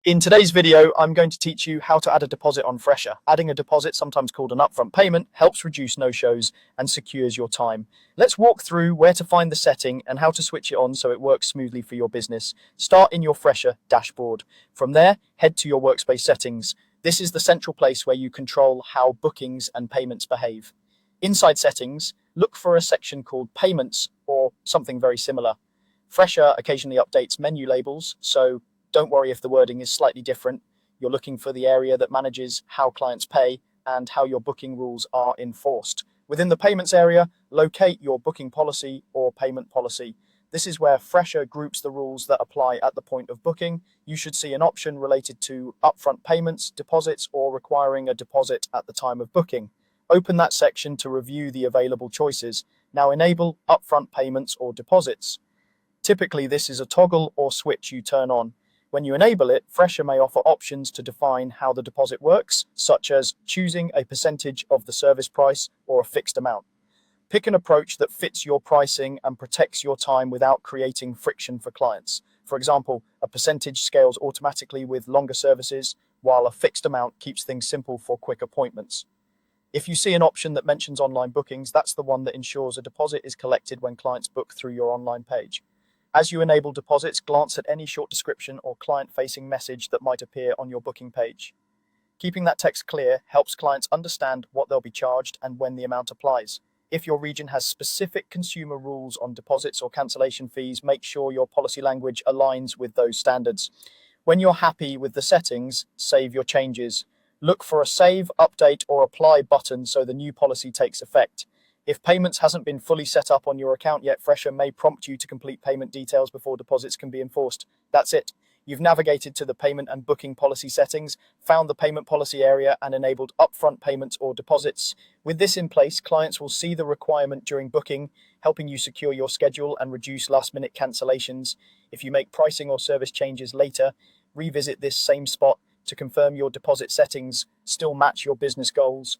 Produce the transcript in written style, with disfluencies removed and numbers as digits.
In today's video, I'm going to teach you how to add a deposit on Fresha. Adding a deposit, sometimes called an upfront payment, helps reduce no-shows and secures your time. Let's walk through where to find the setting and how to switch it on so it works smoothly for your business. Start in your Fresha dashboard. From there, head to your workspace settings. This is the central place where you control how bookings and payments behave. Inside settings, look for a section called payments or something very similar. Fresha occasionally updates menu labels, so don't worry if the wording is slightly different. You're looking for the area that manages how clients pay and how your booking rules are enforced. Within the payments area, locate your booking policy or payment policy. This is where Fresha groups the rules that apply at the point of booking. You should see an option related to upfront payments, deposits, or requiring a deposit at the time of booking. Open that section to review the available choices. Now enable upfront payments or deposits. Typically, this is a toggle or switch you turn on. When you enable it, Fresha may offer options to define how the deposit works, such as choosing a percentage of the service price or a fixed amount. Pick an approach that fits your pricing and protects your time without creating friction for clients. For example, a percentage scales automatically with longer services, while a fixed amount keeps things simple for quick appointments. If you see an option that mentions online bookings, that's the one that ensures a deposit is collected when clients book through your online page. As you enable deposits, glance at any short description or client-facing message that might appear on your booking page. Keeping that text clear helps clients understand what they'll be charged and when the amount applies. If your region has specific consumer rules on deposits or cancellation fees, make sure your policy language aligns with those standards. When you're happy with the settings, save your changes. Look for a save, update, or apply button so the new policy takes effect. If payments hasn't been fully set up on your account yet, Fresha may prompt you to complete payment details before deposits can be enforced. That's it. You've navigated to the payment and booking policy settings, found the payment policy area, and enabled upfront payments or deposits. With this in place, clients will see the requirement during booking, helping you secure your schedule and reduce last-minute cancellations. If you make pricing or service changes later, revisit this same spot to confirm your deposit settings still match your business goals.